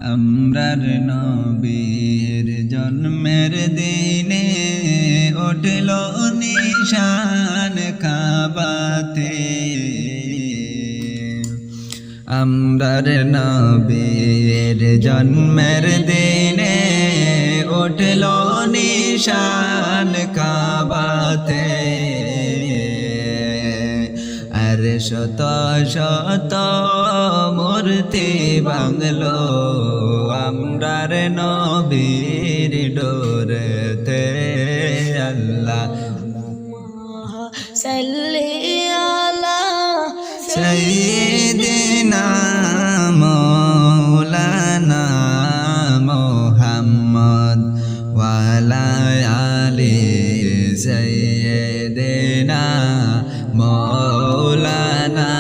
আমরার নবীর জন্মের দিনে উঠল নিশান কাবাতে। আমরার নবীর জন্মের দিনে উঠল নিশান কাবাতে। আর শত শত মূর্তি বাংলো আমরার নবীর ডোরেতে। আল্লাহ সাল্লি আলা সাইয়্যিদিনা মাওলানা মুহাম্মদ ওয়া আলা আলি সাইয়্যিদিনা মাওলানা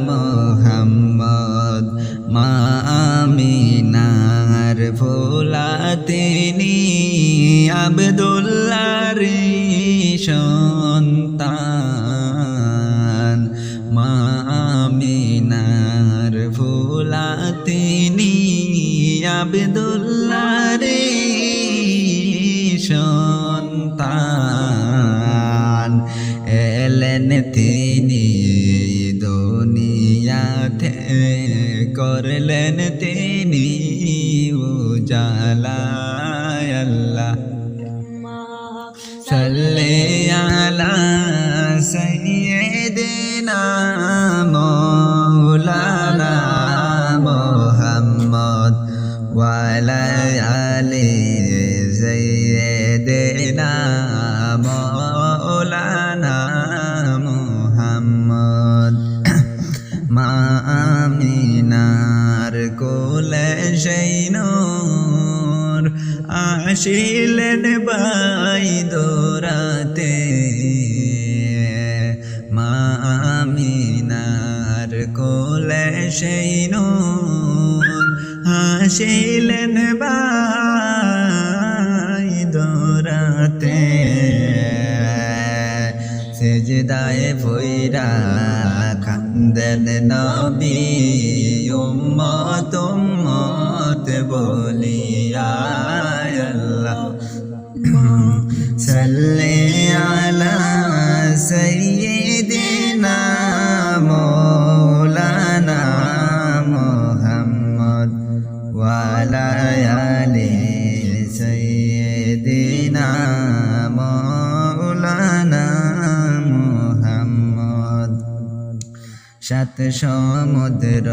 মুহাম্মদ। মা আমিনার ফুলা তিনি আব্দুল্লাহর সন্তান। মা আমিনার ফুলা তিনি আব্দুল্লাহর সন্তান। এলেন তিনি দুনিয়াতে করলেন তিনি উজালা। আল্লাহ সাল্লি আলা সাইয়্যিদিনা মাওলানা মুহাম্মদ ওয়া আলা আলি সাইয়্যিদিনা মাওলানা মুহাম্মদ। মা আমিনার কোলে সেই নূর আসিলেন বাই দৌরাতে। মা আমিনার কোলে সেই নূর আসিলেন বাই দৌরাতে। সেজদায় পইরা কান্দেন নবী উম্মত উম্মত বলিয়া। আল্লাহ সাল্লি আলা সাইয়্যিদিনা মাওলানা মুহাম্মদ ওয়া আলা আলি সাইয়্যিদিনা মাওলানা মুহাম্মদ। সাত সমুদ্র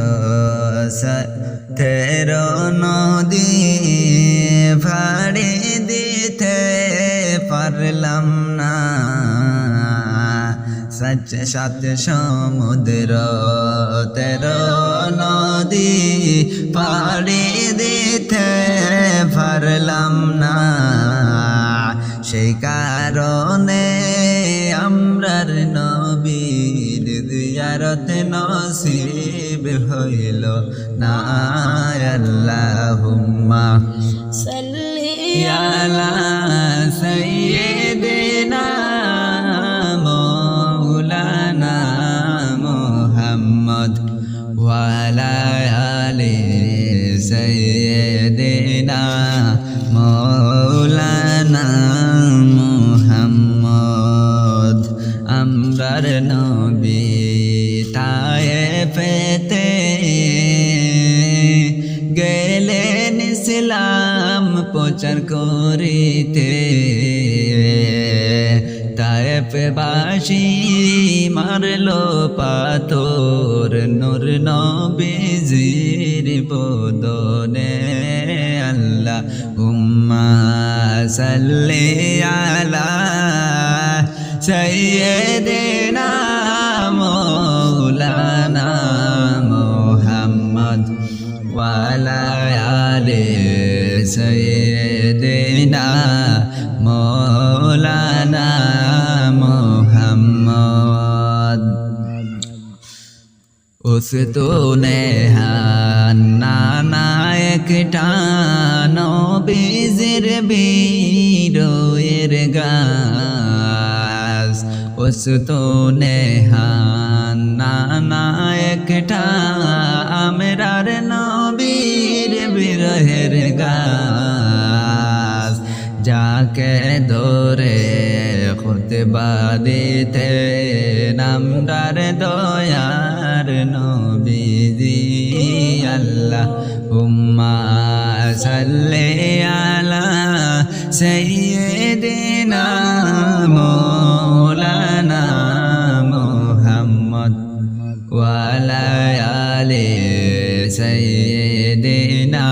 13 নদী ফাড়ি দিতে পারলাম না। সাত সমুদ্র 13 নদী পাড়ি দিতে পারলাম না। সেই কারণে আমরার নবীর জিয়ারত নসিব হইল না। আল্লাহুম্মা সাল্লি আলা সাইয়্যিদিনা মাওলানা মুহাম্মদ ওয়া আলা আলি সাইয়্যিদিনা মাওলানা মুহাম্মদ। আমরার নবী তায়েফেতে গেলেন ইসলাম প্রচার করিতে। তায়েফবাসী মারলো পাথর নূর নবীজির বদনে। আল্লাহুম্মা সাল্লি আলা সাইয়্যিদিনা মাওলানা মুহাম্মদ ওয়া আলা আলি সাইয়্যিদিনা মাওলানা মুহাম্মদ। উস্তুনে হান্না একটা নবীজির বীরের গাছ। উস্তুনে হান্না একটা আমরার নবীর রুহের গাছ যাকে ধরে খুতবা দিতে নামদার দয়ার নবীজি আল্লাহুম্মা সাল্লি আলা সাইয়্যিদিনা মাওলানা মুহাম্মদ ওয়া আলা আলি সাইয়্যিদিনা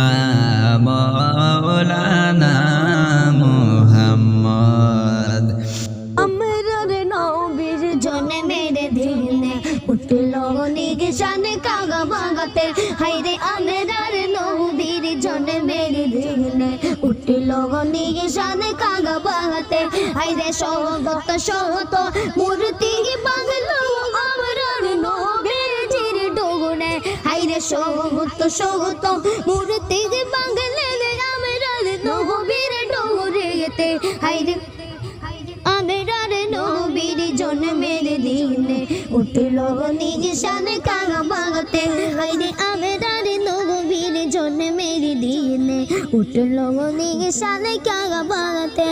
মাওলানা মুহাম্মদ। আমরার নবীর জন্মের দিনে উঠলো নিশান কাগা বাগাতে হায়রে আমরার নবীর জন্মের দিনে উঠলো নিশান কাগা বাগাতে হায়রে শত শত মূর্তি বাংলো আমরার নবীর জির ডোগনে হায়রে শত শত মূর্তি বাংলে আমরার নবীর ডোগরেতে হায়রে আমরার নবীর জন্মের দিনে উঠলো নিশান কাগা বাগাতে হায়রে আমরার নবীর জন্মের দিনে উঠলো নিশান কাগা বাগাতে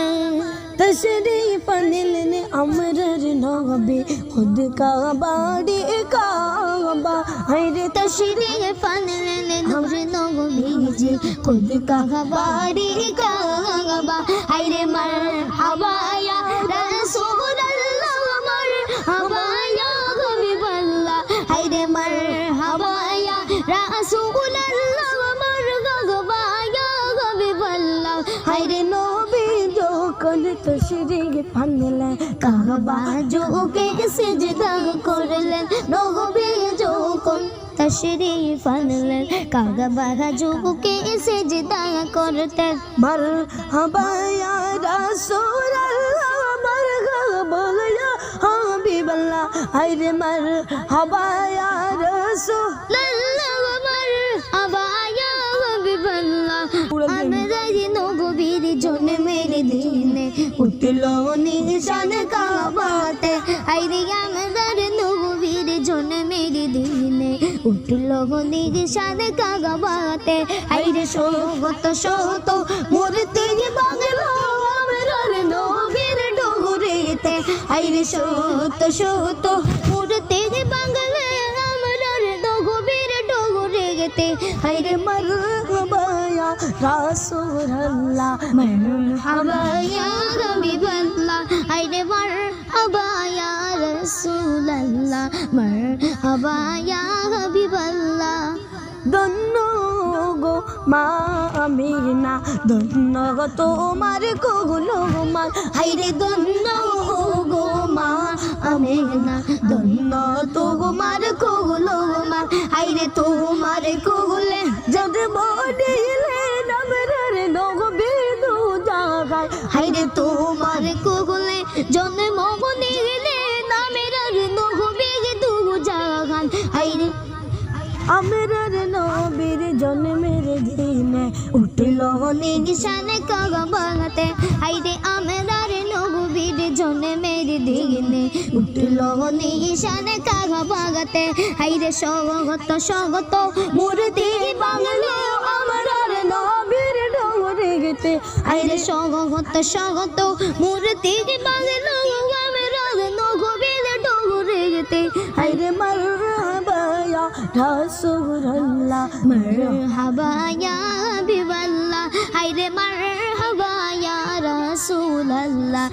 তশরীফ আনলেন আমরার নবী খুদ কাবাড়ি কাবা হায়রে তশরীফ আনলেন আমরার নবীজি খুদ কাবাড়ি কাবা হায়রে মারহাবা ইয়া রাসূলুল্লাহ মারহাবা ইয়া হাবিবাল্লাহ হায়রে মারহাবা ইয়া রাসূলুল্লাহ মারহাবা ইয়া হাবিবাল্লাহ হায়রে নবী যখন তশরীফ আনলেন কাবা যুগে সিজদা করলেন নবী যখন তশরীফ আনলেন কাবা যুগে সিজদা করতেন মারহাবা ইয়া রাসূলুল্লাহ মারহাবা ইয়া হাবিবাল্লাহ হায়রে মারহাবা ইয়া রাসূলুল্লাহ মারহাবা ইয়া হাবিবাল্লাহ আমরার নবীর জন্মের দিনে উঠলো নিশান কাবাতে হায়রে আমরার নবীর জন্মের দিনে উঠলো নিশান কাবাতে হায়রে শত শত মূর্তি বাংলো আমরার নবীর ডোগরেতে হায়রে শত শত মূর্তি বাংলে আমরার নবীর ডোগরেতে হায়রে মারহাবা ইয়া রাসূলুল্লাহ মারহাবা ইয়া হাবিবাল্লাহ হায়রে মারহাবা ইয়া রাসূলুল্লাহ মারহাবা ইয়া হাবিবাল্লাহ ধন্য গো মা আমিনা ধন্য গো তোমার কোগুলো মা হায়রে ধন্য গো মা আমিনা ধন্য তোমার কোগুলো মা হায়রে তোমার কোগুলে জন্ম দিলেন আমরার নবী দু জায়গায় হায়রে তোমার কোগুলে জন্ম দিলেন আমরার নবী দু জায়গায় হায়রে আমরার নবীর জন্মের দিনে উঠলো নিশান কাগা বাগাতে হায়রে আমরার নবীর জন্মের দিনে উঠলো নিশান কাগা বাগাতে হায়রে স্বগত স্বগত মূর্তি বাংলো আমরার নবীর ডোগরেতে হায়রে স্বগত স্বগত মূর্তি বাংলো আমরার নবীর ডোগরেতে হায়রে মারহাবা ইয়া রাসূলুল্লাহ মারহাবা ইয়া হাবিবাল্লাহ হায়রে মারহাবা ইয়া রাসূলুল্লাহ